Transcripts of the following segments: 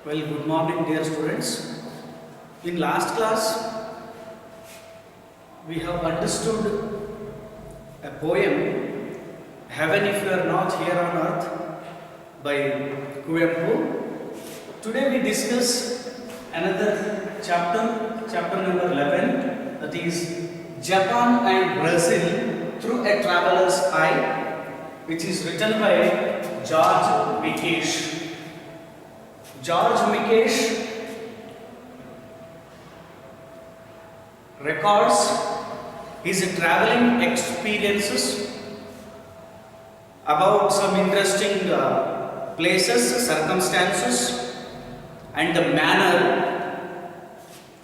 Well, good morning, dear students. In last class, we have understood a poem, Heaven If You Are Not Here on Earth, by Kuvempu. Today we discuss another chapter number 11, that is Japan and Brazil Through a Traveler's Eye, which is written by George Mikesh. George Mikesh records his traveling experiences about some interesting places, circumstances, and the manner.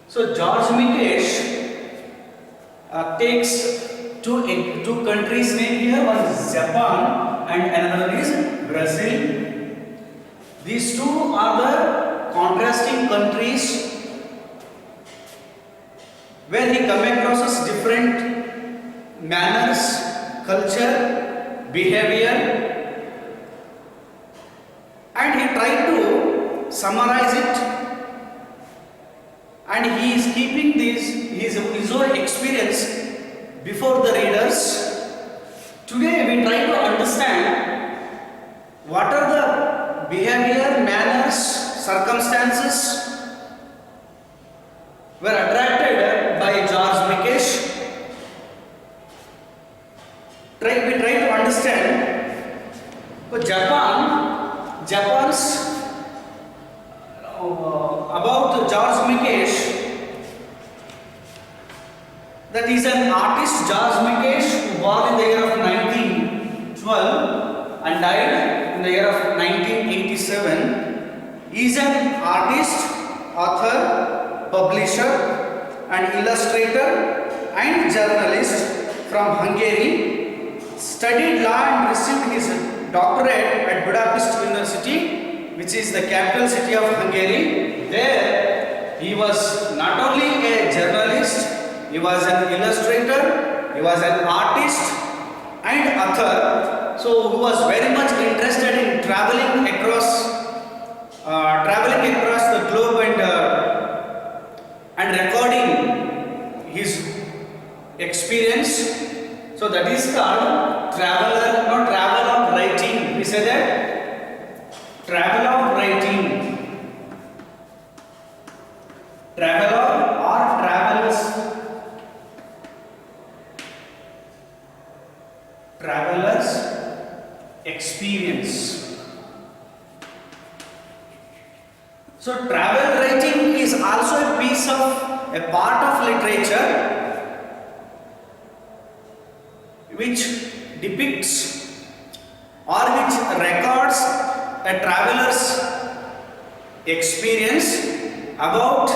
So George Mikesh takes two countries name here. One is Japan and another is Brazil. These two are the contrasting countries where he come across different manners, culture, behavior, and he tried to summarize it, and he is keeping his own experience before the readers. Today we try to understand what are the behavior, manners, circumstances were attracted by George Mikesh. We try to understand Japan's about George Mikesh. That is an artist, George Mikesh, who born in the year of 1912 and died in the year of 1987. He is an artist, author, publisher, and illustrator and journalist from Hungary. Studied law and received his doctorate at Budapest University, which is the capital city of Hungary. There he was not only a journalist, he was an illustrator, he was an artist and author. So he was very much interested in traveling across the globe and recording his experience. So that is called traveler writing. We say that traveler writing, traveler or travelers experience. So travel writing is also a part of literature which depicts or which records a traveler's experience about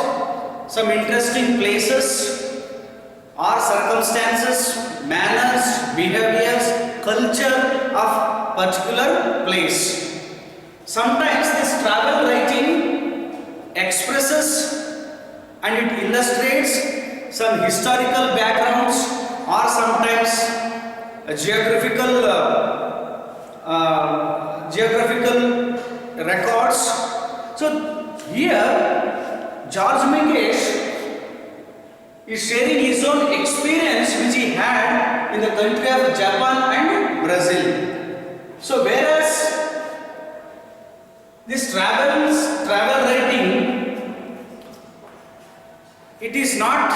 some interesting places or circumstances, manners, behaviors, culture of particular place. Sometimes this travel writing expresses and it illustrates some historical backgrounds or sometimes geographical records. So here George Mikesh is sharing his own experience which he had in the country of Japan and Brazil. So whereas this travel writing, it is not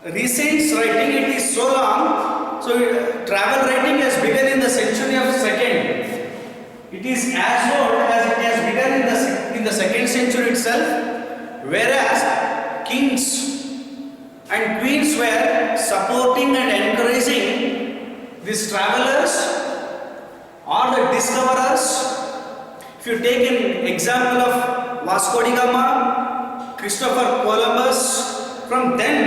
recent writing, it is so long. So travel writing has begun in the century of second. It is as old as it has begun in the second century itself, whereas kings and queens were supporting and encouraging these travelers or the discoverers. If you take an example of Vasco da Gama, Christopher Columbus, from then,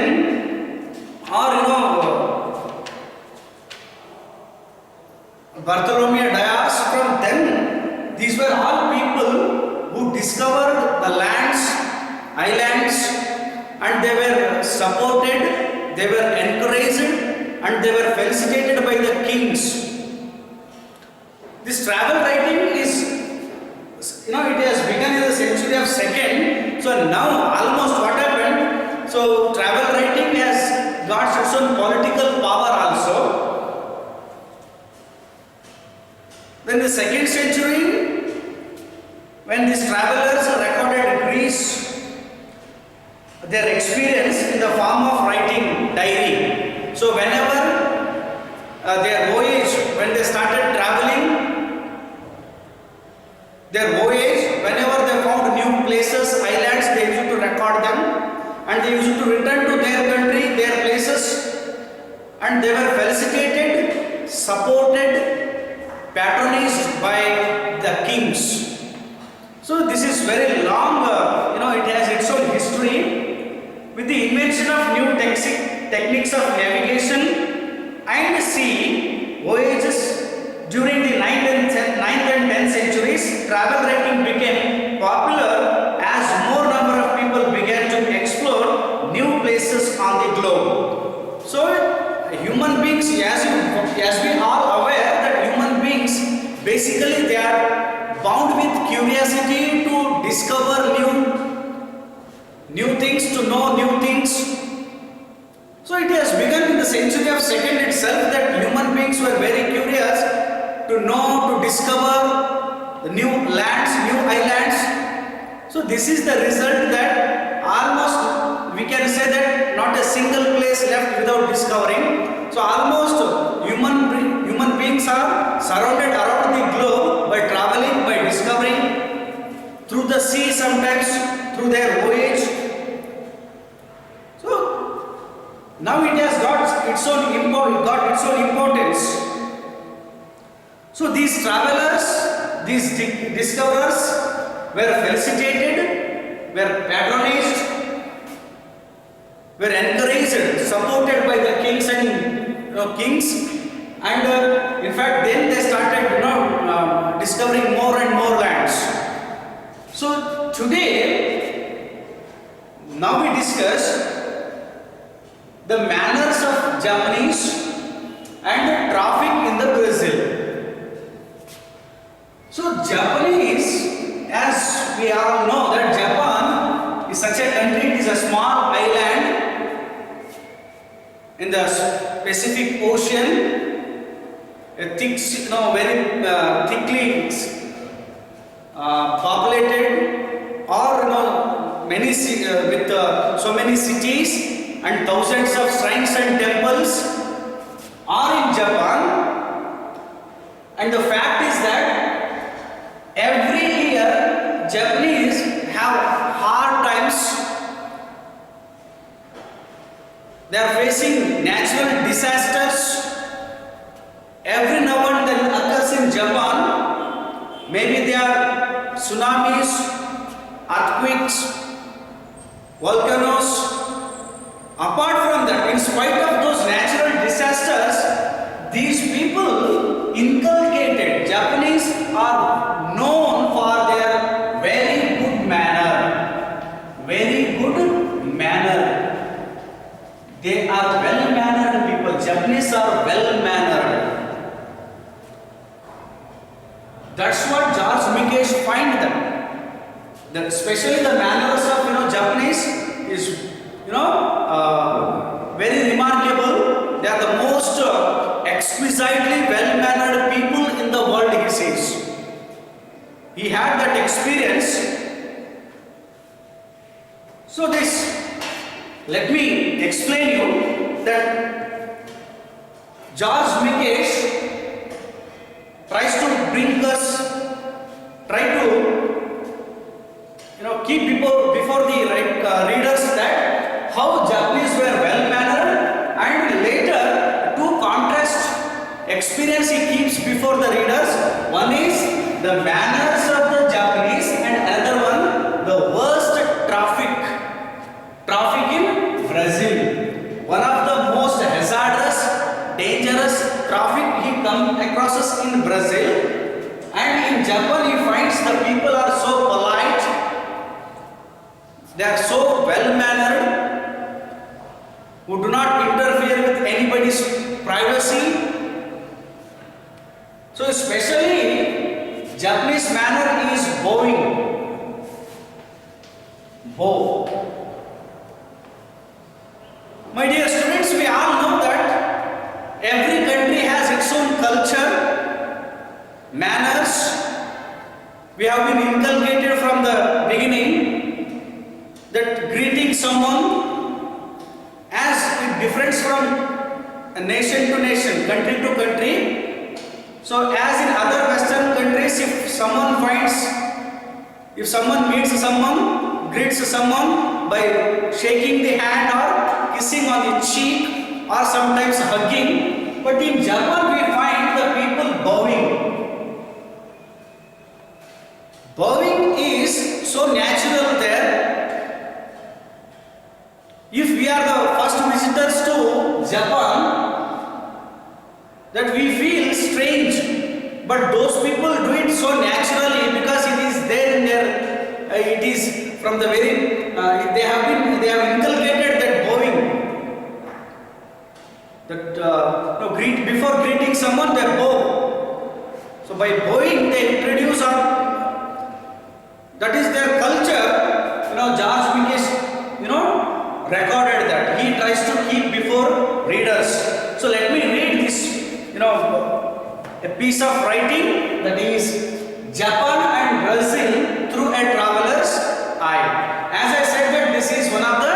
or Bartholomew Dias, from then, these were all people who discovered the lands, islands, and they were supported, they were encouraged, and they were felicitated by the kings. This travel writing is it has begun in the century of second. So now almost what happened? So travel writing has got its own political power also. Then the second century, when these travelers recorded Greece, their experience in the form of writing diary. So whenever their voyage, when they started traveling, their voyage, whenever they found new places, islands, they used to record them, and they used to return to their country, their places, and they were felicitated, supported, patronized by the kings. So this is very long, it has its own history. With the invention of new techniques of navigation and sea voyages during the 9th and 10th centuries, travel writing became popular as more number of people began to explore new places on the globe. So human beings, as we are aware that human beings, basically they are bound with curiosity to discover new things, to know new things. So it has begun in the century of second itself that human beings were very curious to know, to discover the new lands, new islands. So this is the result that almost we can say that not a single place left without discovering. So almost human beings are surrounded around the globe by traveling, by discovering through the sea, sometimes through their voyage. So now it has got its own importance. So these travelers, these discoverers were felicitated, were patronized, were encouraged, supported by the kings and in fact then they started discovering more and more lands. So today, now we discuss the manners of Japanese and the traffic in the Brazil. So Japanese, as we all know that Japan is such a country, it is a small island in the Pacific Ocean, a thick, very thickly populated, or many with so many cities and thousands of shrines and temples are in Japan. And the fact is that every year Japanese have hard times. They are facing natural disasters. Every now and then occurs in Japan. Maybe there are tsunamis, earthquakes, volcanoes. Apart from that, in spite of those natural disasters, these people inculcated, Japanese are known for their very good manner. Very good manner. They are well-mannered people. Japanese are well-mannered. That's what George Mikesh find them. That especially the manners of Japanese is very remarkable. They are the most exquisitely well-mannered people in the world, he says. He had that experience. So let me explain you that George Mikesh tries to bring us, keep people before the readers that how Japanese were well-mannered, and later to contrast experience he keeps before the readers. One is the manners of the Japanese and another one the worst traffic in Brazil. One of the most hazardous, dangerous traffic he comes across in Brazil, and in Japan he finds the people are so polite, they are so well-mannered, who do not interfere with anybody's privacy. So especially Japanese manner is bowing. Bow. My dear students, we all know that every country has its own culture, manners. We have been inculcated from the beginning that greeting someone as it differs from nation to nation, country to country. So as in other Western countries, if someone meets someone, greets someone by shaking the hand or kissing on the cheek or sometimes hugging. But in Japan we find the people bowing. Bowing is so natural there. If we are the first visitors to Japan, that we feel strange, but those people do it so naturally because it is there in their, it is from the very, they have inculcated that bowing. That before greeting someone, they bow. So by bowing, they introduce that is their culture. George Mikesh, recorded that. He tries to keep before readers. So let me read this, a piece of writing that is Japan and Brazil through a traveler's eye. As I said that this is one of the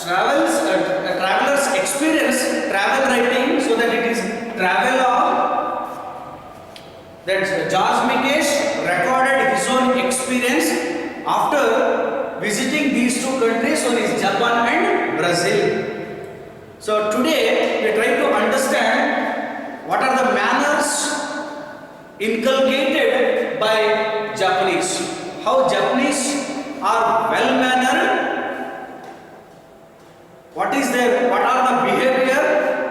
traveler's experience, travel writing, so that it is travelogue. That George Mikesh recorded his own experience after visiting these two countries, one is Japan and Brazil. So today we try to understand what are the manners inculcated by Japanese, how Japanese are well mannered, what are the behavior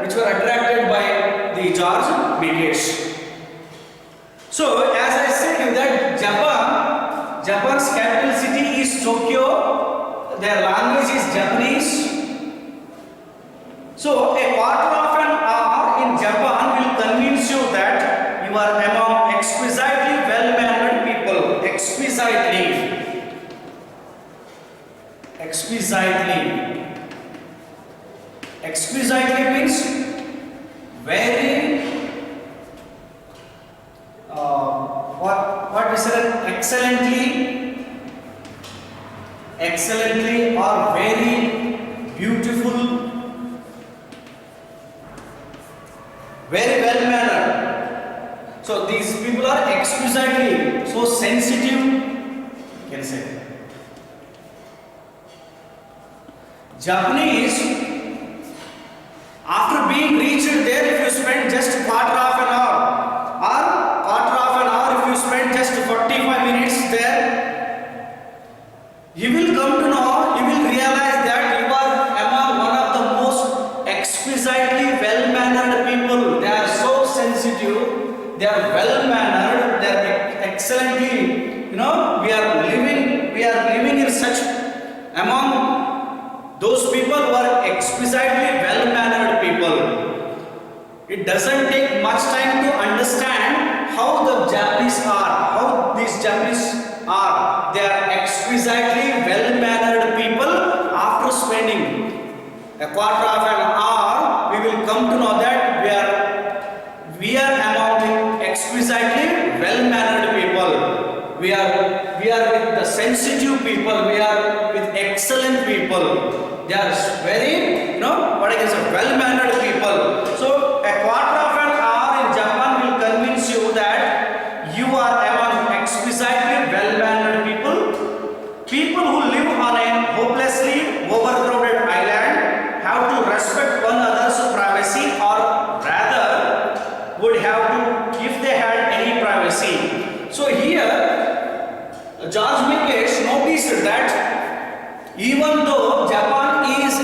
which were attracted by the George Mikesh. So as I said that Japan's capital city is Tokyo, their language is Japanese. So a quarter of an hour in Japan will convince you that you are among exquisitely well-mannered people. Exquisitely means very, what we said, excellently or very beautiful, very well mannered. So these people are exquisitely so sensitive, you can say. Japanese, after being reached there, if you spend just quarter of an hour or quarter of an hour, if you spend just 45 minutes there, you will come to know, you will realize that you are among one of the most exquisitely well-mannered people. They are so sensitive, they are well-mannered, they are excellently, we are living in such, among those people who are exquisitely well-mannered people. It doesn't take much time to understand how the Japanese are, how these Japanese are. They are exquisitely well-mannered people. After spending a quarter of an hour, we will come to know that we are among the exquisitely well-mannered people. We are with the sensitive people. We are with excellent people. They are very, what I can say, well-mannered people. So a quarter of an hour in Japan will convince you that you are among exquisitely well-mannered people. People who live on a hopelessly overcrowded island have to respect one another's privacy, or rather would have to if they had any privacy. So here George Mikesh noticed that even though Japan is a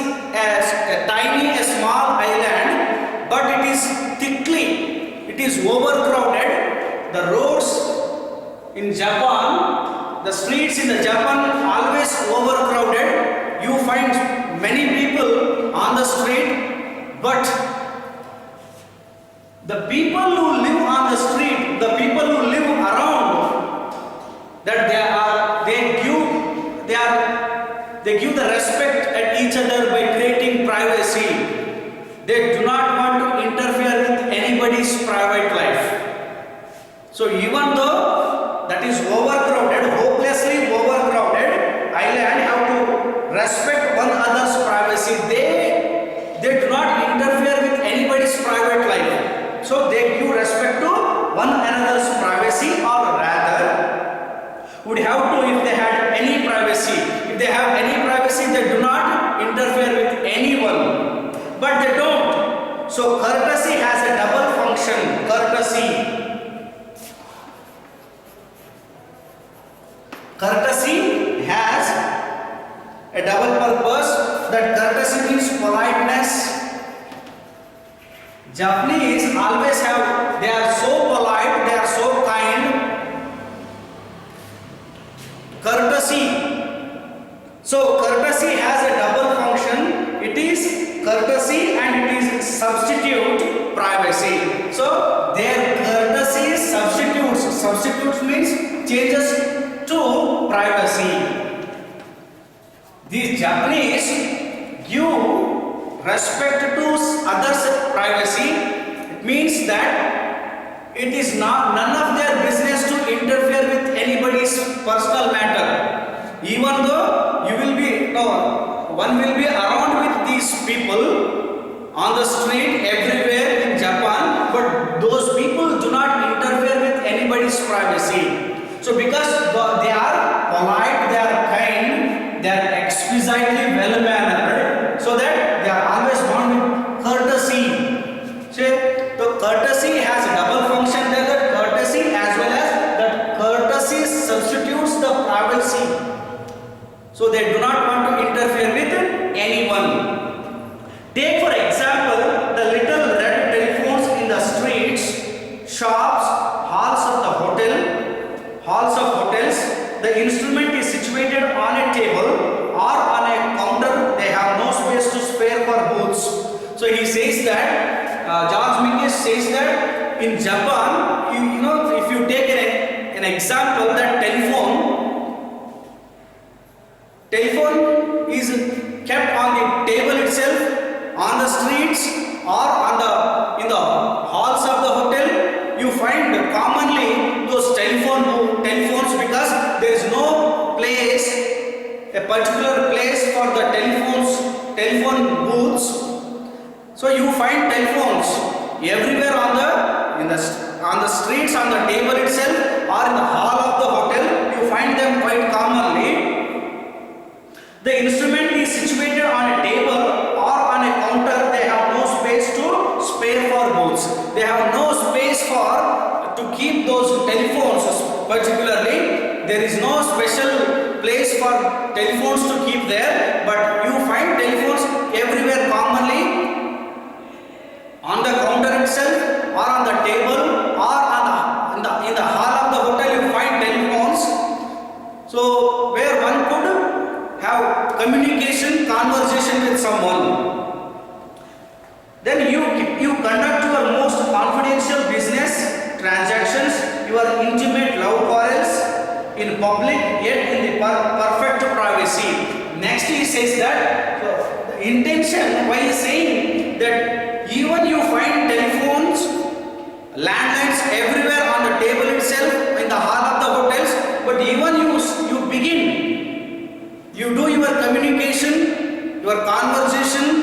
tiny, a small island, but it is overcrowded. The roads in Japan, the streets in the Japan always overcrowded. You find many people on the street, but the people who live on the street, the people who live around that each other by creating privacy. They do not want to interfere with anybody's private life. So even though that is overcrowded, hopelessly overcrowded island, have to respect one another's privacy. They do not interfere with anybody's private life. So they give respect to one another's privacy, or rather would have to, if they had any privacy. If they have any privacy, they do not interfere with anyone. But they don't. So courtesy has a double function. Courtesy has a double purpose. That courtesy means politeness. Japanese always have, they are so polite, they are so kind. Courtesy. So courtesy has a double function. It is courtesy and it is substitute privacy. So their courtesy substitutes. Substitutes means changes to privacy. These Japanese give respect to others' privacy. It means that it is not none of their business to interfere with anybody's personal matter. Even though you will be, one will be around with these people on the street everywhere in Japan, but those people do not interfere with anybody's privacy. So because they are polite, they are kind, they are exquisitely well mannered, so that they are always bound with courtesy. So the courtesy has a double function there, that courtesy as well as that courtesy substitutes the privacy. So they do not want to interfere with anyone. Take for example the little red telephones in the streets, shops, halls of hotels. The instrument is situated on a table or on a counter. They have no space to spare for booths. So he says that, George Minkish says that in Japan, if you take an example, that telephone is kept on the table itself, on the streets or in the halls of the hotel. You find commonly those telephones, because there is no place, a particular place for the telephone booths. So you find telephones everywhere on the streets, on the table itself, or in the hall of the hotel. You find them quite commonly. The instrument is situated on a table or on a counter. They have no space to spare for booths. They have no space to keep those telephones. Particularly, there is no special place for telephones to keep there, but you find telephones everywhere commonly, on the counter itself, or on the table, or in the hall of the hotel. You find telephones. So where one could have conversation with someone. Then you conduct your most confidential business transactions, your intimate love quarrels in public, yet in the perfect privacy. Next he says that, the intention, why he is saying that even you find telephones, landlines everywhere on the table itself, in the hall of the hotels, but even you begin, you do your communication, your conversation,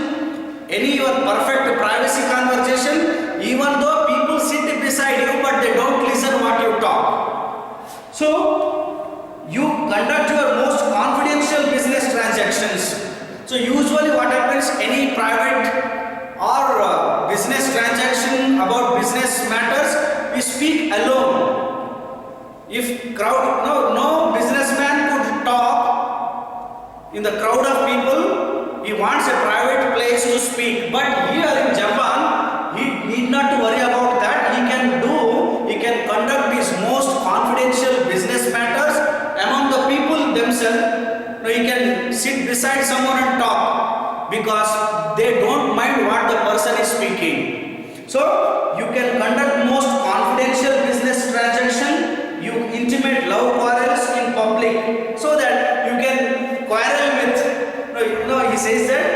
your perfect privacy conversation, even though people sit beside you, but they don't listen what you talk. So you conduct your most confidential business transactions. So usually what happens, any private or business transaction about business matters, we speak alone. If crowd, no businessman could talk in the crowd of people. He wants a private place to speak. But here in Japan, he need not to worry about that. He can conduct his most confidential business matters among the people themselves. He can sit beside someone and talk, because they don't mind what the person is speaking. So you can conduct most confidential business transaction, you intimate love quarrels in public, so that you can quarrel with, he says that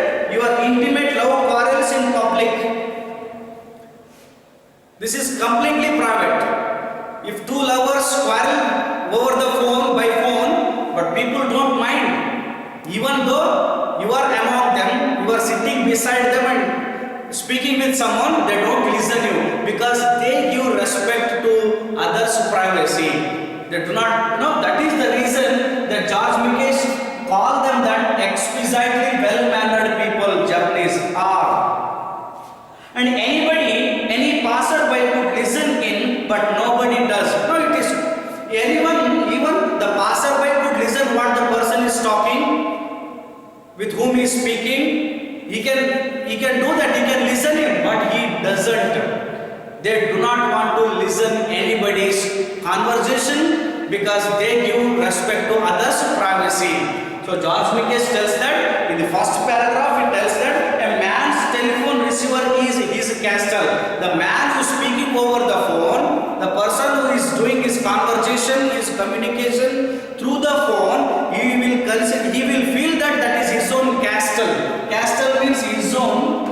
This is completely private. If two lovers quarrel over the phone by phone, but people don't mind. Even though you are among them, you are sitting beside them and speaking with someone, they don't listen you because they give respect to others' privacy. They do not know. That is the reason that George Mikesh called them that exquisitely well-mannered people Japanese are. And any passerby could listen in, but nobody does. No, it is anyone, even the passerby could listen what the person is talking, with whom he is speaking. He can do that. He can listen him, but he doesn't. They do not want to listen anybody's conversation because they give respect to others' privacy. So George Mikesh tells that in the first paragraph. It tells that a man's telephone receiver is his castle. The man who is speaking over the phone, the person who is doing his conversation, his communication through the phone, he will feel that is his own castle. Castle means his own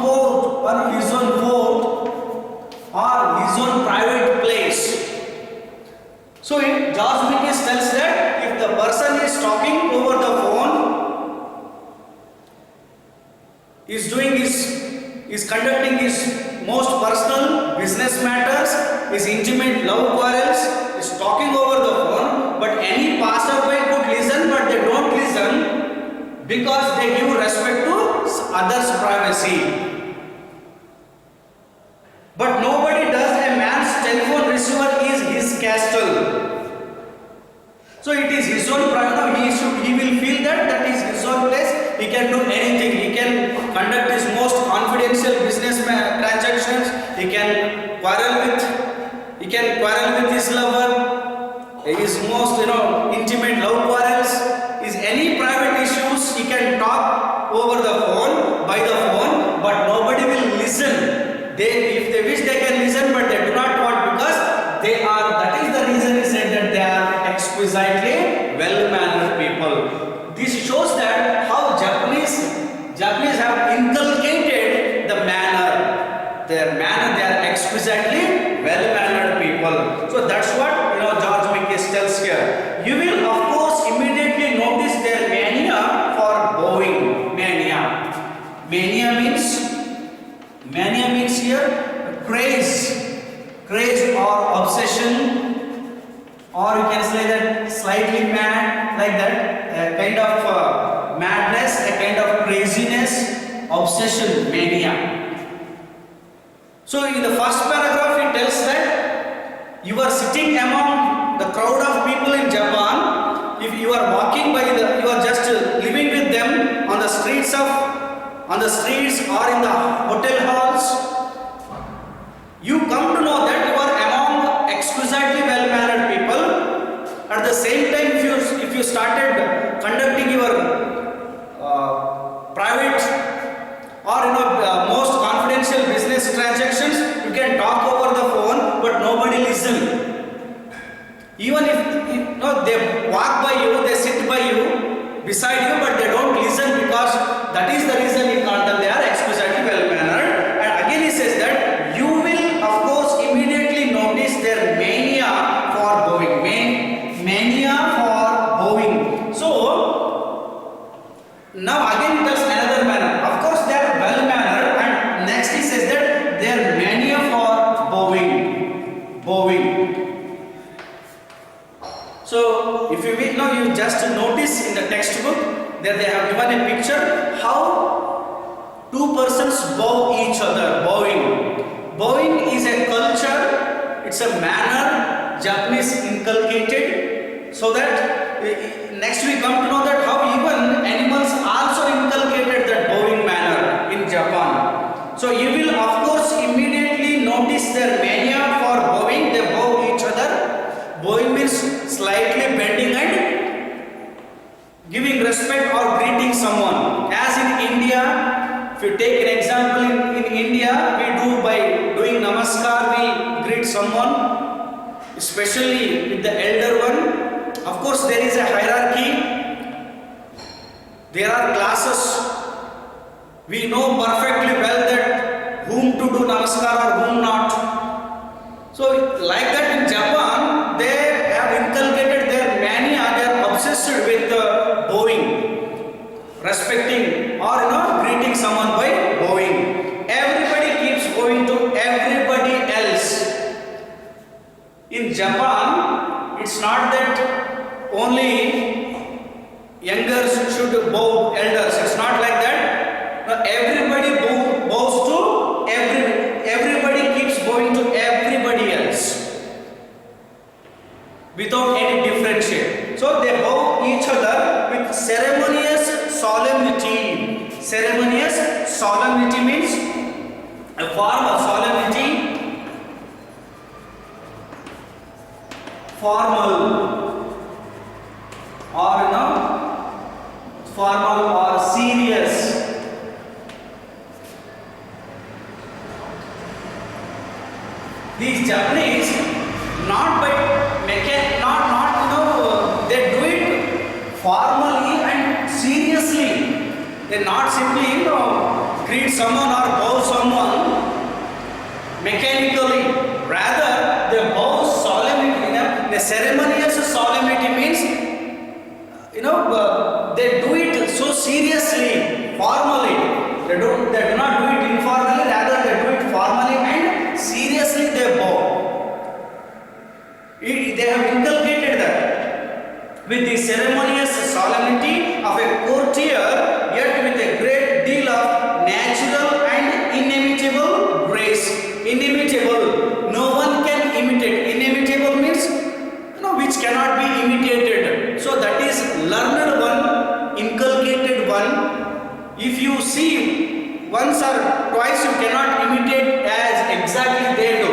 court or his own fort or his own private place. So George Mikesh tells that if the person is talking over the phone, is conducting his most personal business matters, his intimate love quarrels, is talking over the phone, but any passerby could listen, but they don't listen because they give respect to others' privacy. But nobody does. A man's telephone receiver is his castle. So it is his own private. He will feel that is his own place. He can do anything. He can conduct his most confidential business transactions. He can quarrel with his lover. His most intimate love quarrels. Is any private issues he can talk over the phone, by the phone, but nobody will listen. If they wish, they can listen, but they do not want because that is the reason he said that they are exquisitely well-mannered people. This shows that how Japanese have inculcated the manner. They are exquisitely well-mannered people. So that's what George Mikesh tells here. You will of course immediately notice their mania for bowing. Mania means here craze or obsession, or you can say that slightly mad, like that, a kind of madness, a kind of craziness, obsession, mania. So in the first paragraph it tells that you are sitting among the crowd of people in Japan. If you are walking by you are just living with them on the streets or in the hotel halls, you come to know that you are among exquisitely well-mannered people. At the same time, if you started conducting your private or most confidential business transactions, you can talk over the phone, but nobody listen. Even if they walk by you, they sit by you, beside you, but they don't listen because that is the reason he called them. They are exquisitely well-mannered. And again he says that you will of course immediately notice their mania for bowing. Mania for bowing. So now again he tells another manner. Of course they are well-mannered, and next he says that their mania for bowing. So if you will now, you just notice in the textbook that they have given a picture how two persons bow each other. Bowing is a culture, it's a manner Japanese inculcated, so that next we come to know that how even animals also inculcated that bowing manner in Japan. So you will of course immediately notice their mania for bowing. They bow each other. Bowing means slightly bending and giving respect or greeting someone. As in India, if you take an example, in India, we do by doing namaskar, we greet someone, especially with the elder one. Of course, there is a hierarchy. There are classes. We know perfectly well that whom to do namaskar or whom not. So like that in Japan, they have inculcated their mania, they are obsessed with bowing, respecting or greeting someone by bowing. Everybody keeps bowing to everybody else. In Japan, it's not that only youngers should bow elders. It's not like that. Now, everybody bows to everybody keeps bowing to everybody else without any differentiation. So they bow each other with ceremonious solemnity. Ceremonious solemnity means a formal solemnity, formal or serious. These Japanese, not they do it formally and seriously. They not simply greet someone or bow someone mechanically. Rather, they bow solemnly. The ceremonious solemnity means they do it so seriously, formally. They do not do it informally. Rather, they do it formally and seriously. They bow. They have inculcated that with the ceremonious solemnity of a courtier, yet with a great deal of natural and inimitable grace. Inimitable, no one can imitate. Inimitable means which cannot be imitated. So that is learned one, inculcated one. If you see once or twice, you cannot imitate as exactly they do.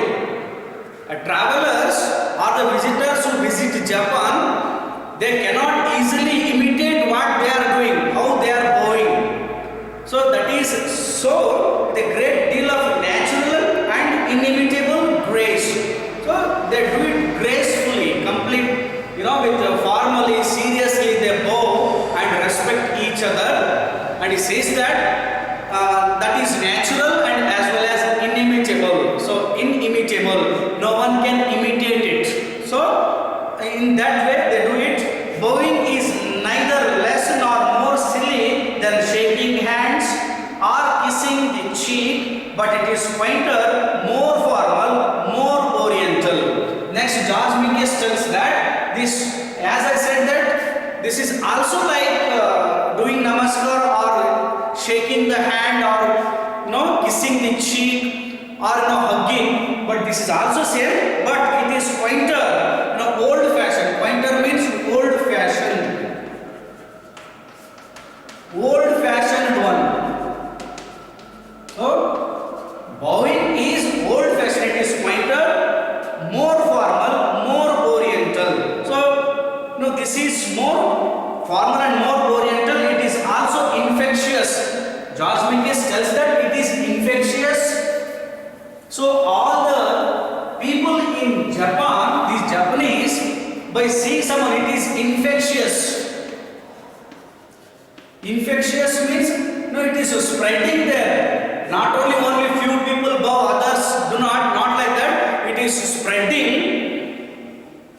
Travelers or the visitors who visit Japan, they cannot easily imitate what they are doing, how they are bowing. So that is so the great deal of natural and inimitable grace. So they do it gracefully, complete, with formally, seriously they bow and respect each other. And he says that that is natural and as well as inimitable. So inimitable, no one can imitate it. So in that way they do it. Bowing is neither less nor more silly than shaking hands or kissing the cheek, but it is quainter, more formal, more oriental. Next, George Mingus tells that this, as I said, that this is also like doing namaskar or shaking the hand or kissing the cheek or hugging, but this is also same, but it is quainter, old fashioned. Quainter means old fashioned. Old fashioned one. So bowing is old fashioned, it is quainter, more formal, more oriental. So this is more formal and more oriental. It is also infectious. George Mingus tells that it is infectious. So all the people in Japan, these Japanese, by seeing someone, it is infectious. Infectious means it is spreading there. Not only few people bow, others do not like that. It is spreading.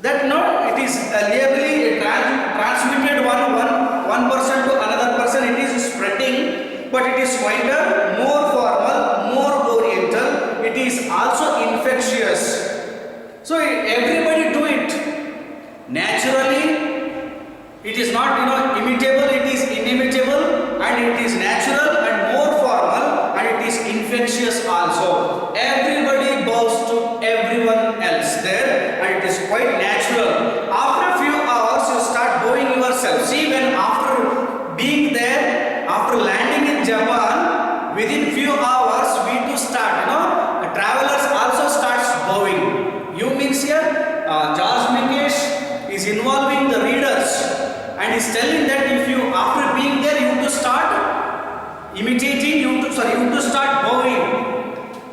That it is liably transmitted one person to another person. It is spreading, but it is quieter, more formal, more oriental. It is also infectious. So everybody do it naturally. It is not imitable. It is inimitable, and it is natural and more formal, and it is infectious also. Everybody bows to everyone else there, and it is quite natural. After a few hours, you start bowing yourself. See, when after being there, after landing in Japan, within few hours we do start. Travelers also starts bowing. You means here, George Mingus is involving the readers and is telling that if you after being there, you have to start imitating. You have to start bowing.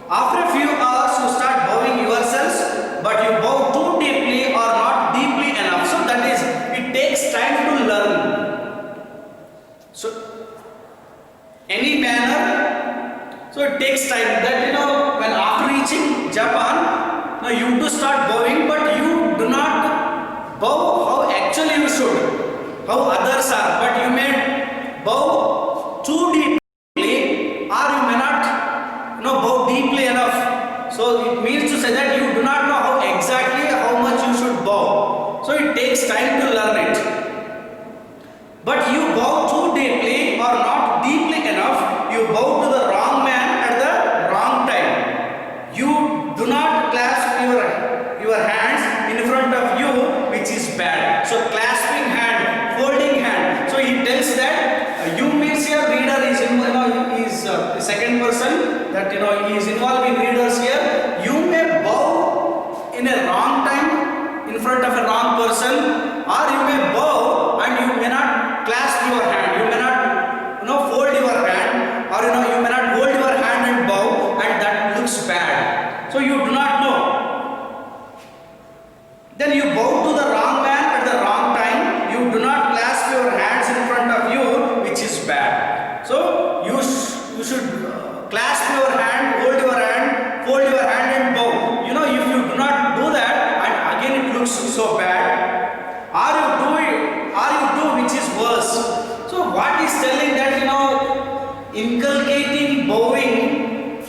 After a few hours, you start bowing yourselves, but you bow too deeply or not deeply enough. So that is, it takes time to learn. So any manner, so it takes time. That Japan, now you to start bowing, but you do not bow how actually you should, how others are, but you may bow too deeply, or you may not bow deeply enough. So it means to say that you do not know how exactly how much you should bow. So it takes time to learn it. But you bow too deeply or not deeply enough, you bow to the wrong man at the wrong time. You do not clasp your hands in front of you, which is bad. So clasping hand, folding hand. So he tells that you means your reader is the second person that he is involved in readers here. You may bow in a wrong time in front of a wrong person, or you may bow and you may not clasp your hand, you may not fold your hand, or you may not hold your hand and bow, and that looks bad. So you do not know. Then you bow to the wrong man at the wrong time. You do not clasp your hands in front of you, which is bad. So you should clasp your hand, hold your hand, fold your hand and bow. If you do not do that, and again it looks so bad, or you do which is worse. So what is telling that inculcating bowing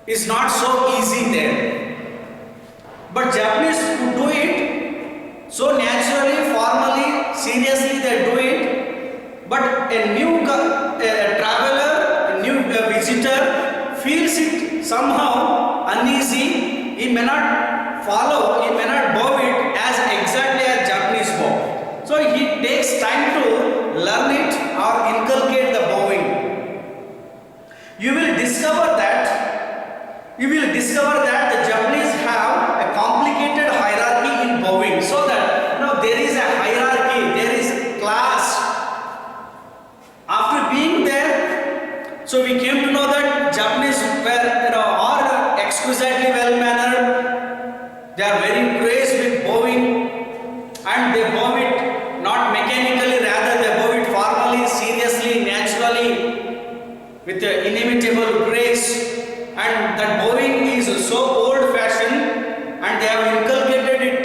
is not so easy there. But Japanese who do it so naturally, formally, seriously they do it. But a new traveler, a new visitor feels it somehow uneasy. He may not follow, he may not bow it as exactly as Japanese bow. So he takes time to learn it or inculcate the bowing. You will discover that the Japanese have a complicated hierarchy in bowing, so that there is a hierarchy, there is class. After being there, so we came to know that Japanese were are exquisitely well mannered. They are very praised with bowing, and they bow it not mechanically, rather they bow it formally, seriously, naturally, with inimitable grace. And that bowing is so old fashioned, and they have inculcated it.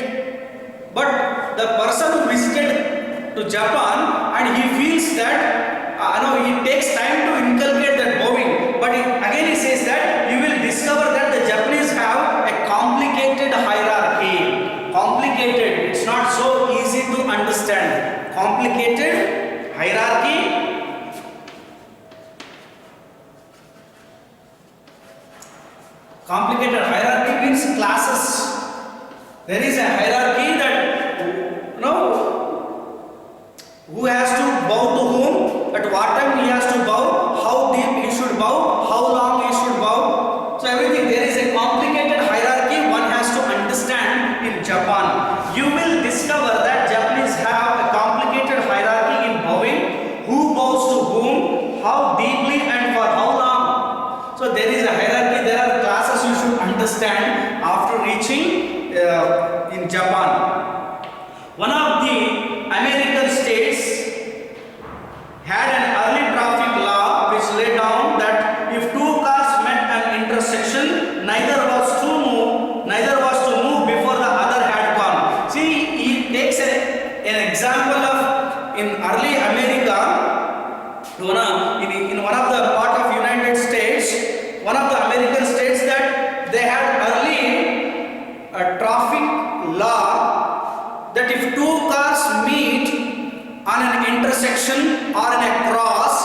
But the person who visited to Japan, and he feels that it takes time to inculcate that bowing. But again he says that you will discover that the Japanese have a complicated hierarchy. Complicated, it's not so easy to understand. Complicated hierarchy. Complicated hierarchy means classes. There is a hierarchy that who has to bow to whom, at what time he has to bow, how deep he should bow, how long he should bow. So everything, there is a complicated hierarchy one has to understand in Japan. You will discover that Japanese have a complicated hierarchy in bowing. Who bows to whom, how deeply and for how long. So there is a hierarchy, there are classes you should understand after reaching in Japan. One of the American states had an early traffic law which laid down that if two cars met an intersection, neither was to move before the other had gone. See, he takes an example of in early America, in one of the part of United States, one of the American states, that they had early a traffic law that if two cars meet on an intersection or in a cross,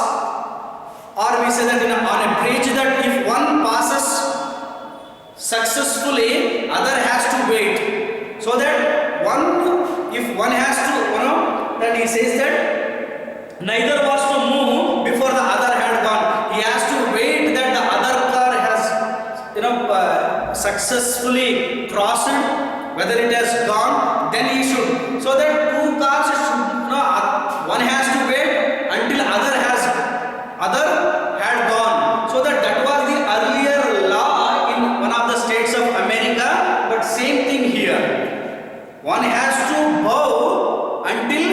or we say that on a bridge, that if one passes successfully, other has to wait. So that if one has to, that he says that neither was to move before the other had gone. He has to wait that the other car has, successfully crossed, whether it has gone, then he should. So that two cars should, one has to wait until other had gone. So that was the earlier law in one of the states of America. But same thing here. One has to bow until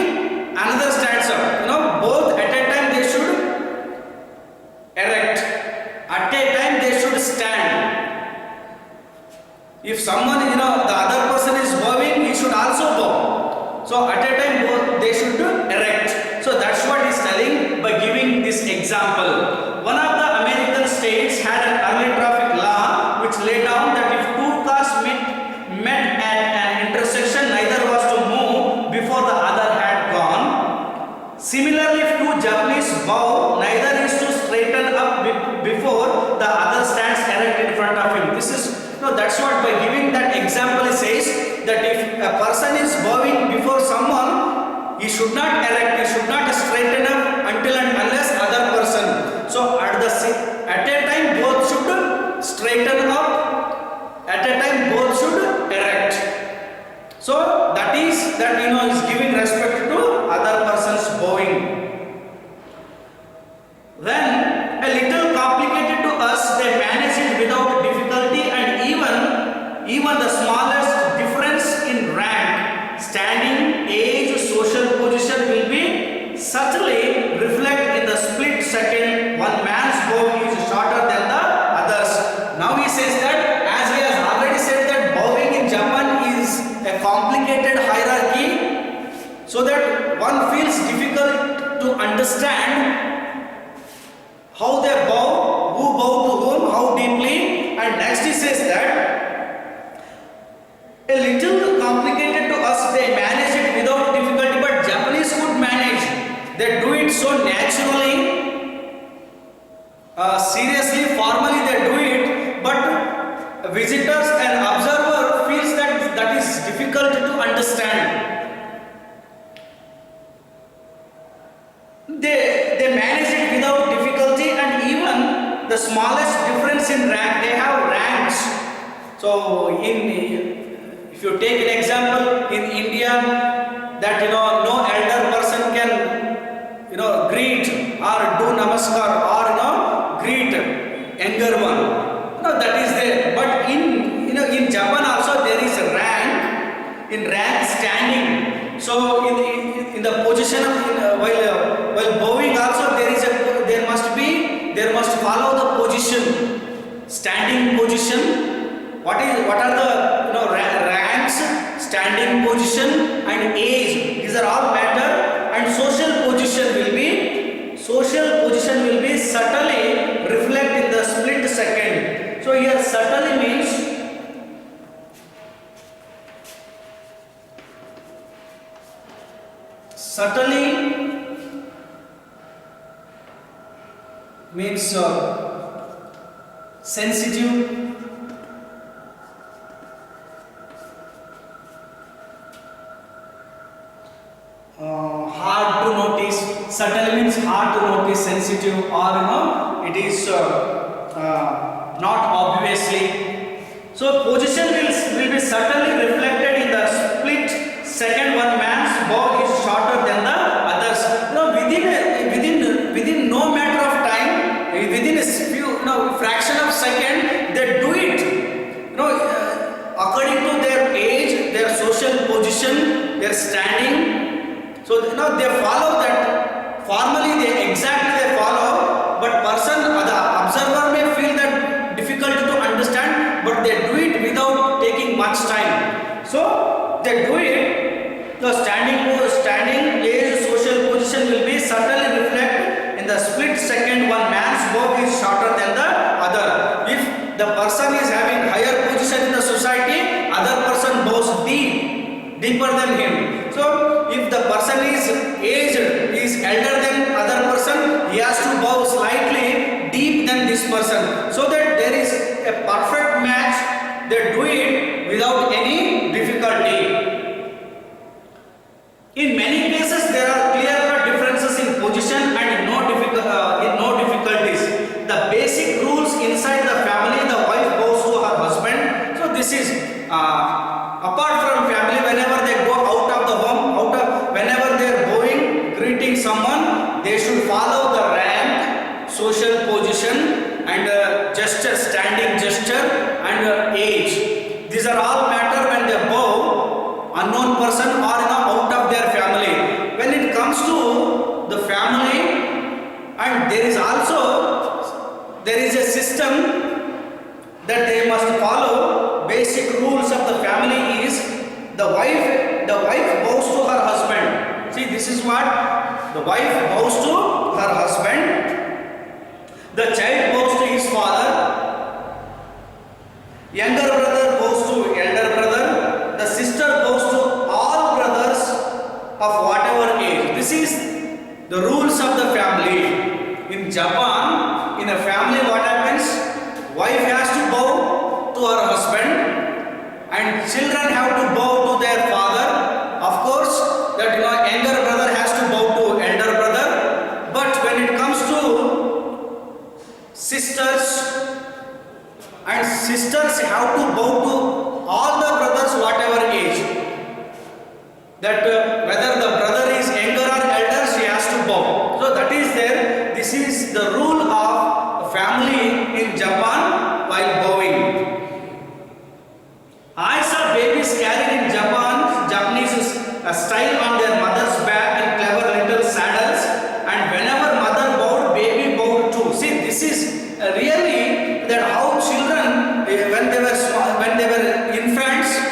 another stands up. Both at a time they should erect. At a time they should stand. a person is bowing before someone, he should not erect, he should not straighten up until and unless other person. So at a time both should straighten up, at a time both should erect. So that is is giving respect to other person's bowing. Then a little complicated to us, they manage it without difficulty, and even the smallest difference in rank, standing, age, social position will be subtly reflect in the split second. One man's bow is shorter than the others. Now he says that, as he has already said, that bowing in Japan is a complicated hierarchy, so that one feels difficult to understand how they bow, who bow to whom, how deeply. And next he says that a little complicated to us, they manage it without difficulty, but Japanese could manage. They do it so naturally, seriously, formally they do it, but visitors and observer feels that is difficult to understand. They manage it without difficulty, and even the smallest difference in rank, they have ranks. So if you take an example in India, that no elder person can greet or do namaskar or greet younger one. That is there. But in Japan also there is a rank, in rank standing. So in the position of while bowing also there must follow the position, standing position. What are the ranks, standing position, and age? These are all matter, and social position will be subtly reflect in the split second. So here subtly means sensitive, hard to notice. Subtle means hard to notice, sensitive, or it is not obviously. So position will be subtly reflected in the split second. One man's bow is shorter than the others. Within no matter of time, within a few fraction of second, they do it. According to their age, their social position, their standing. So they follow that. Formally they follow, but the observer may feel that difficult to understand, but they do it without taking much time. So they do it. The standing age, social position will be subtly reflect in the split second. One man's bow is shorter than the other. If the person is having higher position in the society, other person bows deeper than him. So if the person is aged, is elder than other person, he has to bow slightly deep than this person, so that there is a perfect match. They do it without any difficulty. In many cases, there are clear-cut differences in position and no difficulties. The basic rules inside the family: the wife bows to her husband. So this is apart from family. Whenever they go out of the home, whenever they are bowing, greeting someone, they should follow the rank, social position, and gesture, standing gesture, and age. These are all matter when they bow, unknown person or out of their family. When it comes to the family, and there is a system that they must follow. Basic rules of the family is the wife bows to her husband. See, this is what the wife bows to her husband. The child bows to his father. Younger brother bows to elder brother. The sister bows to all brothers of whatever age. This is the rules of the family. In Japan, in a family, what happens? Wife has to bow to her husband, and children have to bow to their father. that whether the brother is younger or elder, she has to bow. So that is there. This is the rule of family in Japan while bowing. I saw babies carried in Japan, Japanese style on their mother's back in clever little saddles, and whenever mother bowed, baby bowed too. See, this is really that how children when they were small, when they were infants,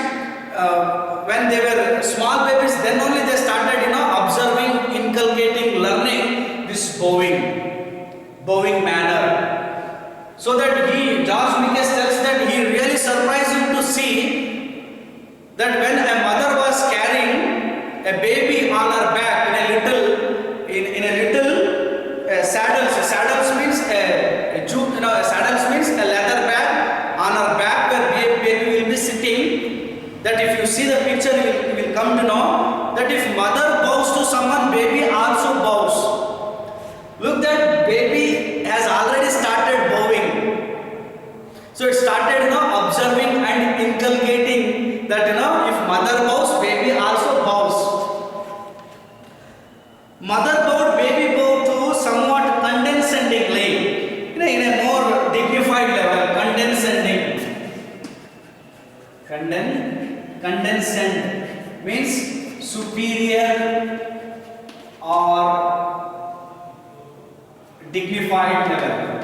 when they were small babies, then only they started observing, inculcating, learning this bowing manner. So that George Mingus tells that he really surprised him to see that when a mother was carrying a baby on her back in a little saddles. Saddles means saddles means a leather bag on her back where baby will be sitting. That if you see the picture, you will come to know that if mother bows to someone, baby also bows. Look, that baby has already started bowing. So it started observing and inculcating that if mother bows, baby also bows. Mother bowed, baby bowed to somewhat condescendingly, in a more dignified level, condescending. Condescend means superior or dignified level.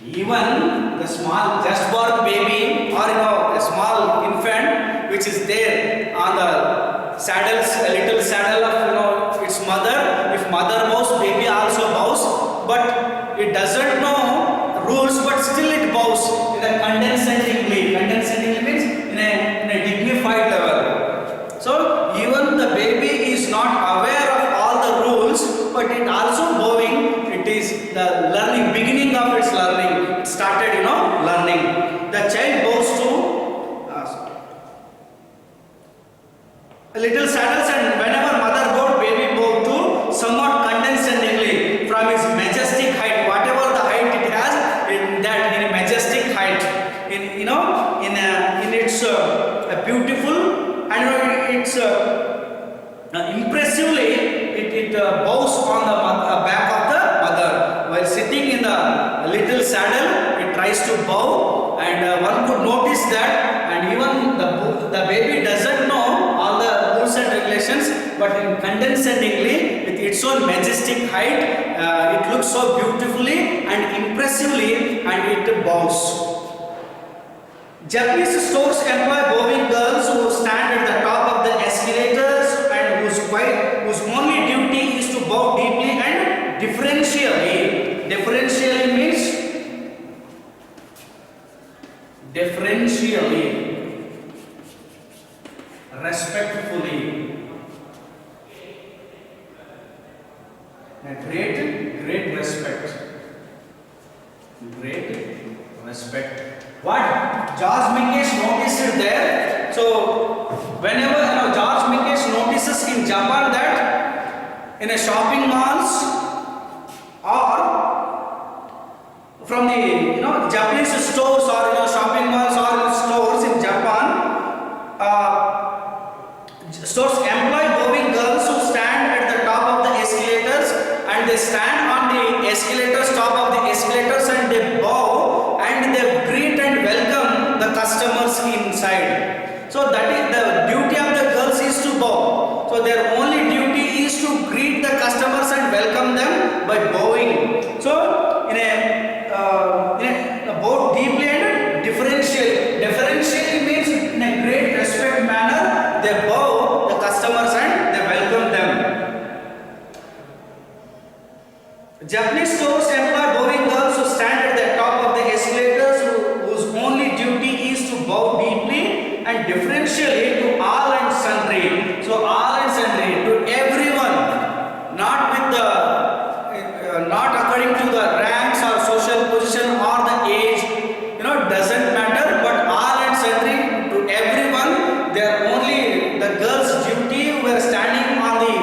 Even the small just born baby or a small infant which is there on the saddles, a little saddle of its mother, if mother bows, baby also bows, but it doesn't know rules, but still it bows in a condescendingly. Condescendingly means in a dignified level. So even the baby is not aware of all the rules, but it also bowing. It is the learning, beginning of its learning. It started learning. The child bows to a little saddles, and whenever mother bowed, baby bowed to somewhat condescendingly from its majestic height, whatever the height it has, in a majestic height, in its beautiful and it's impressively it bows on the back of the mother while sitting in the little saddle. It tries to bow, and one could notice that, and even the baby doesn't know all the rules and regulations, but in condescendingly with its own majestic height, it looks so beautifully and impressively, and it bows. Japanese stores employ bowing girls who stand at the top of the escalators and whose only duty is to bow deeply and differentially. Differentially means respectfully. A great respect. Great respect. What George Mingus noticed there, so whenever George Mingus notices in Japan that in a shopping malls or from the Japanese stores or shopping malls or stores in Japan, stores employ bowing girls who stand at the top of the escalators, and they stand on the escalators, top of the escalators, and they bow and they greet and welcome the customers inside. So that is the duty of the girls, is to bow. So their only duty is to greet the customers and welcome them by bowing. So in a bow deeply and differentially. Differentially means in a great respect manner they bow the customers and they welcome them. Japanese stores employ bowing girls who stand at the top of the escalators, whose only duty is to bow deeply and differentially to all and sundry. So all and sundry, to everyone, not with not according to the ranks or social position or the age, doesn't matter, but all and sundry, to everyone. They are only the girls' duty who are standing on the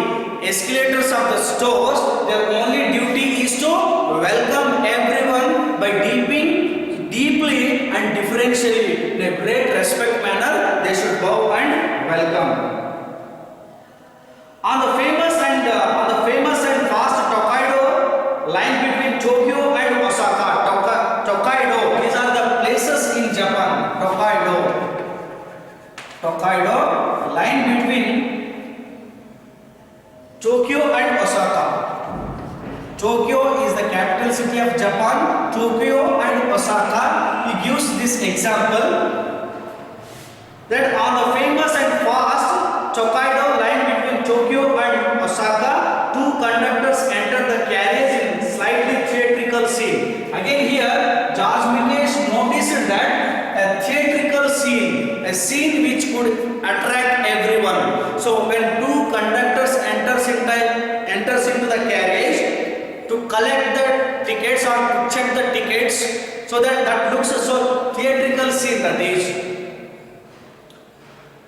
escalators of the stores. Their only duty is to welcome everyone by deeply and differentially, in a great respect manner. They should bow and welcome. Tokaido, line between Tokyo and Osaka. Tokyo is the capital city of Japan. Tokyo and Osaka. He gives this example that on the famous and fast Tokaido line between Tokyo and Osaka, two conductors enter the carriage in slightly theatrical scene. Again here, George Mikesh noticed that a theatrical scene, a scene which could attract everyone. So when two conductors enters into the carriage to collect the tickets or to check the tickets, so that looks so theatrical scene, that is.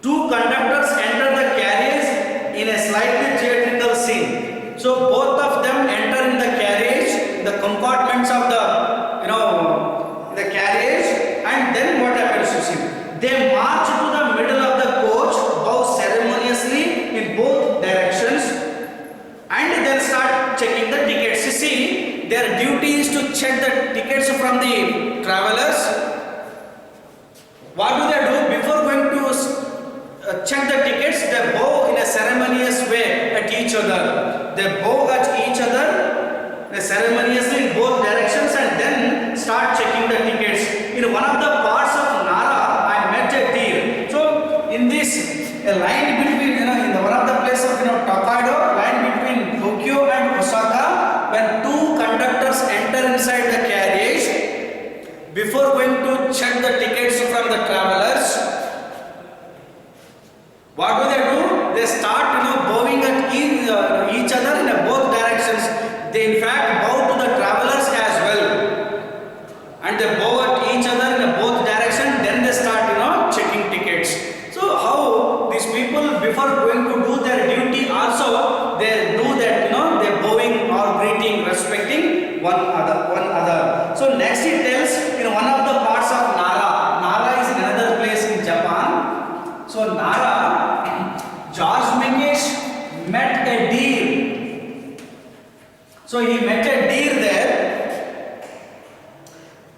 Two conductors enter the carriage in a slightly theatrical scene. So both of them enter in the carriage, the compartments of the carriage, and then what happens to see? They march to the middle of the coach, bow ceremoniously in both directions, and then start checking the tickets. You see, their duty is to check the tickets from the travelers. What do they do? Before going to check the tickets, they bow in a ceremonious way at each other. They bow at each other ceremoniously in both directions and then start checking the tickets. In one of the parts of Nara, I met a deer. So in this, a line between, in the one of the place of Tokaido, line between Tokyo and Osaka, when two conductors enter inside the carriage, before going to check the tickets from the travelers, what do? They start, bowing at each other in both directions. They in fact bow to the travelers as well, and they bow at each other in both directions. Then they start, checking tickets. So how these people, before going to do their duty, also they do that, they bowing or greeting, respecting one another. So next it tells in one of the parts of Nara. Nara is another place in Japan. So Nara, George Mikesh met a deer. So he met a deer there.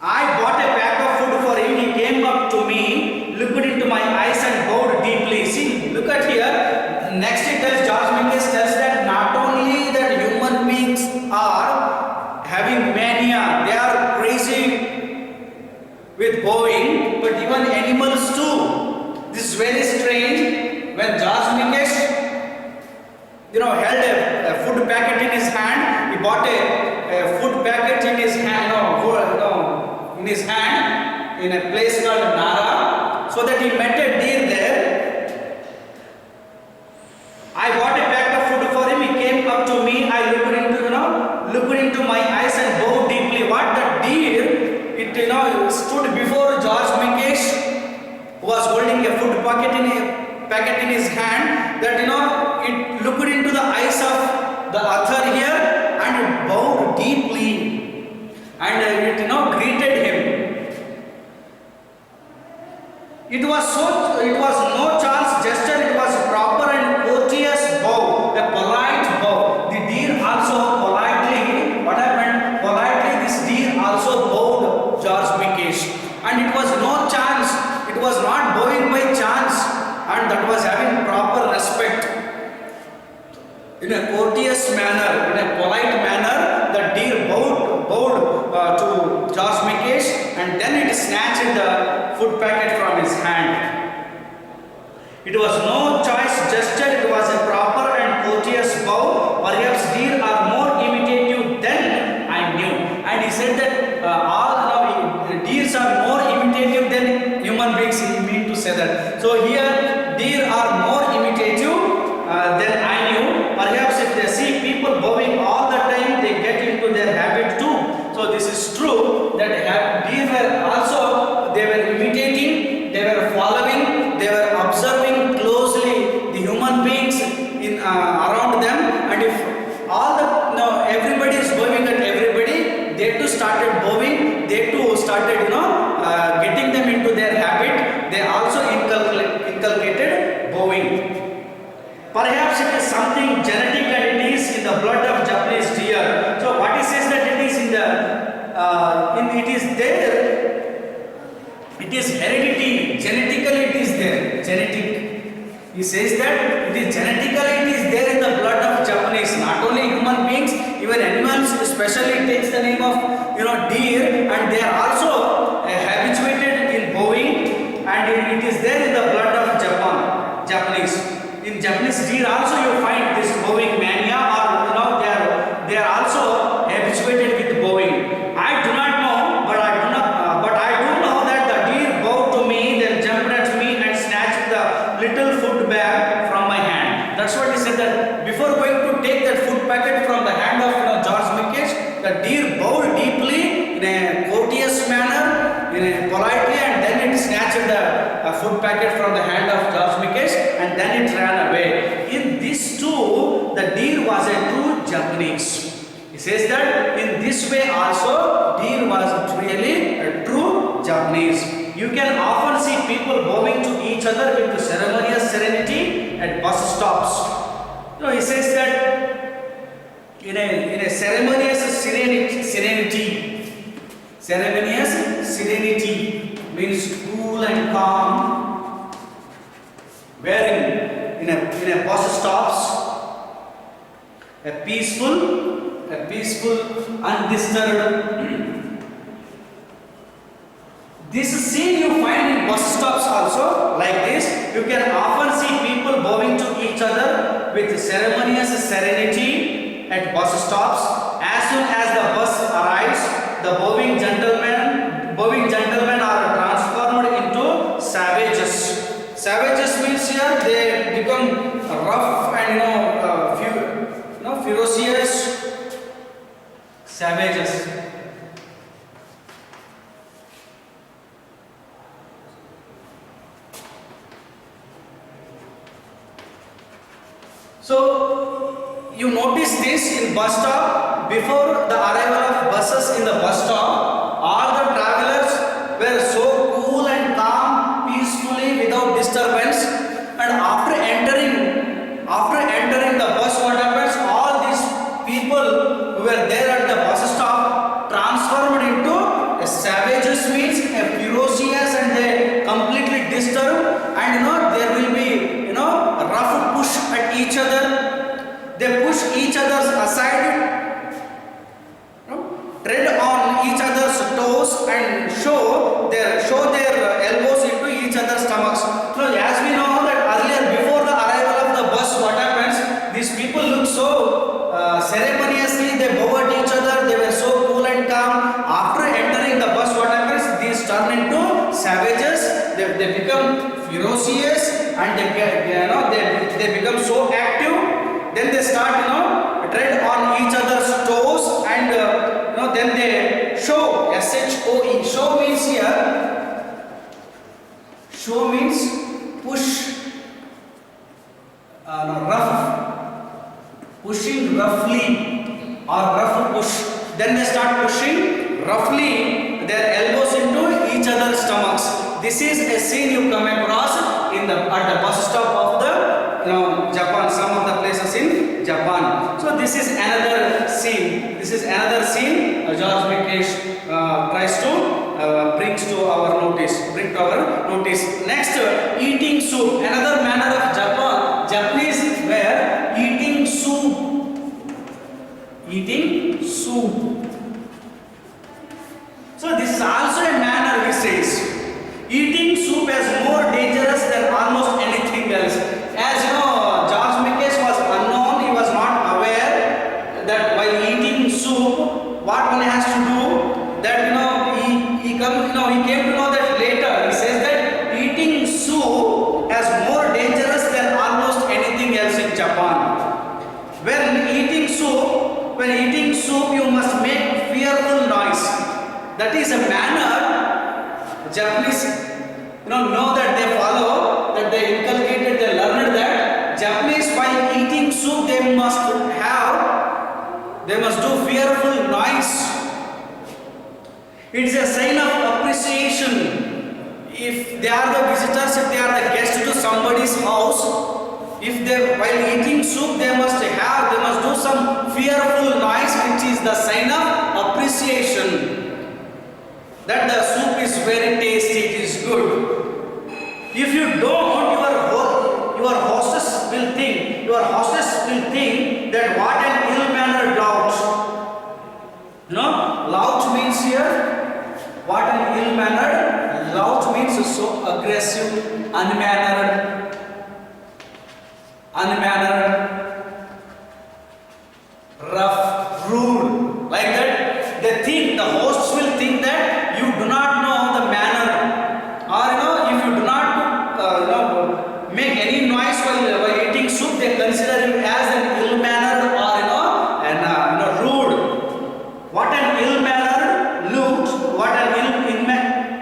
I bought a pack of food for him. He came up to me, looked into my eyes and bowed deeply. See, look at here. Next it tells, George Mikesh tells that not only that human beings are having mania, they are crazy with bowing, but even animals too. This is very strange. When George Mikesh held a food packet in his hand, he bought a food packet in his hand, in a place called Nara, so that he met a deer there. I bought a pack of food for him. He came up to me. I looked into my eyes and bowed deeply. What the deer? It stood before George Mikesh, who was holding a food packet in his hand. That it looked into the eyes of the author here and it bowed deeply, and it greeted him. It was no chance gesture. It was a proper and courteous bow, a polite bow. The deer also politely, what happened? Politely, this deer also bowed George Mikesh, and it was no chance. It was not bowing by chance, and that was having proper respect. In a courteous manner, in a polite manner, the deer bowed to George Mikesh, and then it snatched the food packet from his hand. It was no choice gesture, it was a proper and courteous bow. Perhaps deer are more imitative than I knew. And he said that deers are more imitative than human beings. He mean to say that. So here, deer are more imitative than I knew. Perhaps if they see people bowing all the time, they get into their habit too. So this is true that deer were also, they were imitating, they were following, they were observing closely the human beings around them, and if all everybody is bowing at everybody, they too started bowing, they too started getting them into their habit. They also inculcated bowing. Perhaps it is something genetic and it is in the blood of Japanese deer. So what he says that it is it is there, it is heredity, genetically it is there, genetic. He says that it is genetically it is there in the blood of Japanese. Not only human beings, even animals, especially takes the name of deer, and they are also habituated in bowing, and it is there in the blood of Japanese. In Japanese deer also you find this bowing mania, or they are also habituated with bowing. I do not know, but I do know that the deer bowed to me, then jumped at me and snatched the little food bag from my hand. That's what he said, that before going to take that food packet from the hand of George Mikesh, the deer bowed deeply in a courteous manner, politely, and then it snatched the food packet from the hand of George Mikesh, and then it ran away. In this too, the deer was a true Japanese. He says that in this way also, deer was really a true Japanese. You can often see people bowing to each other with ceremonious serenity at bus stops. He says that in a ceremonious serenity means cool and calm, wherein in a bus stops, a peaceful, undisturbed. This scene you find in bus stops also like this. You can often see people bowing to each other with ceremonious serenity at bus stops. As soon as the bus arrives, the bowing gentlemen are transformed into savages. Savages means here they become rough and ferocious. Savages. So you notice this in bus stop. Before the arrival of buses in the bus stop, all the travelers were so cool and calm, peacefully, without disturbance. And after entering the bus, what happens? All these people who were there at the bus stop transformed into savages, means a ferocious, and they completely disturbed, and there will be a rough push at each other. They push each other aside, tread on each other's toes, and show their elbows into each other's stomachs. So as we know that earlier, before the arrival of the bus, what happens? These people look so ceremoniously, they bow at each other, they were so cool and calm. After entering the bus, what happens? These turn into savages, they become ferocious, and they become so active. Then they start tread on each other's toes, and then they show, SHOE. Show means here, show means push, rough, pushing roughly, or rough push. Then they start pushing roughly their elbows into each other's stomachs. This is a scene you come across at the bus stop of the Japan, some of the places in Japan. So this is another scene. George Mikesh tries to bring to our notice. Next, eating soup. Another manner of Japanese were eating soup. So this is also a manner, he says. Eating soup is more dangerous than almost anything else. As you know, George Mikesh was unknown. He was not aware that while eating soup, what one has to do. That he came to know that later. He says that eating soup is more dangerous than almost anything else in Japan. When eating soup, you must make fearful noise. That is a manner Japanese know that they follow, that they inculcated, they learned that Japanese, while eating soup, they must do fearful noise. It is a sign of appreciation. If they are the visitors, if they are the guests to somebody's house, while eating soup, they must do some fearful noise, which is the sign of appreciation. That the soup is very tasty, it is good. If you don't, your whole will think, your hostess will think that what an ill-mannered lout. You know, lout means here, what an ill-mannered, lout means so aggressive, unmannered, rough, rude, like that. They think, the hosts will think that you do not know the manner, or if you do not make any noise while eating soup, they consider you as an ill-mannered or and rude. What an ill-mannered loot, what an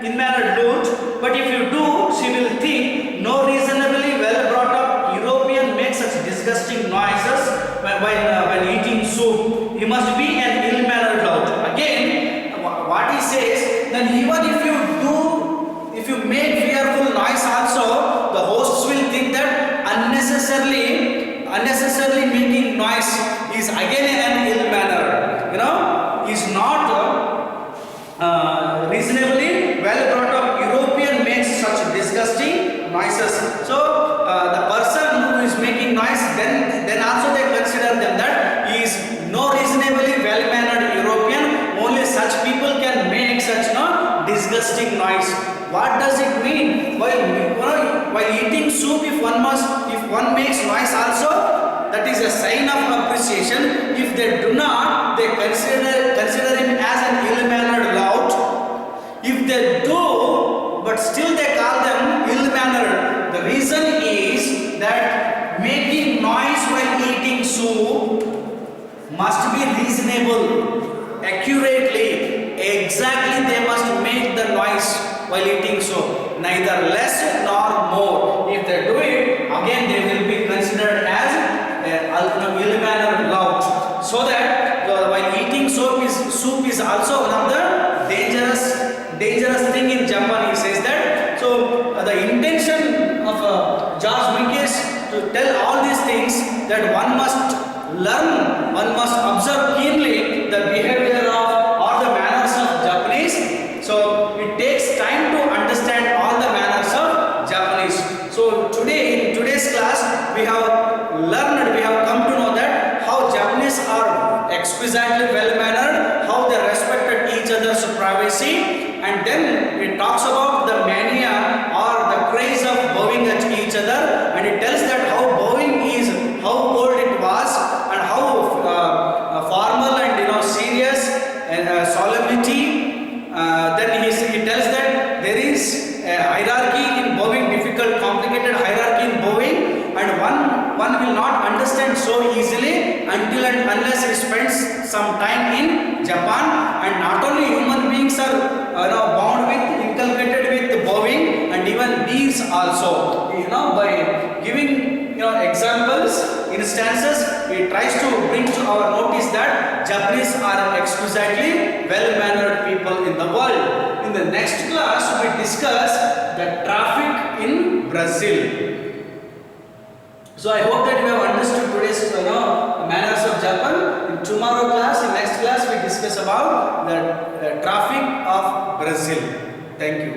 ill-mannered loot. But if you do, she will think no reasonably well brought up European makes such disgusting noises when eating soup. He must be an ill-mannered lout. Again, what he says, then even if you make fearful noise also, the hosts will think that unnecessarily making noise is again an ill-manner. Is not reasonably well brought up European makes such disgusting noises. So the person who is making noise, then also they consider them that he is no reasonably well-mannered European. Only such people can make such disgusting noise. What does it mean? While eating soup, if one makes noise also, that is a sign of appreciation. If they do not, they consider him as an ill-mannered lout. If they do, but still they call them ill-mannered. The reason is that making noise while eating soup must be reasonable, accurately, exactly they must make the noise while eating soup, neither less nor more. If they do it, again they will be considered as ill-mannered lout. So that while eating soup is also one of the dangerous thing in Japan. He says that. So the intention of George Minkies to tell all these things, that one must learn, one must observe keenly the behavior of or the manners of Japanese. So it takes time to understand all the manners of Japanese. So today, in today's class, we have come to know that how Japanese are exquisitely well-mannered, how they respected each other's privacy, and then it talks about the mania or the craze of bowing at each other, and it tells that how bowing is, how old it was, and how formal and serious and solemnity. Then he tells that there is a hierarchy in bowing, difficult, complicated hierarchy in bowing, and one will not understand so easily until and unless he spends some time in Japan. And not only human beings are bound with, inculcated with bowing, and even bees also. By giving examples, instances, he tries to bring to our notice that Japanese are exquisitely well-mannered people in the world. In the next class, we discuss the traffic in Brazil. So I hope that you have understood today's manners of Japan. In tomorrow class, in next class, we discuss about the traffic of Brazil. Thank you.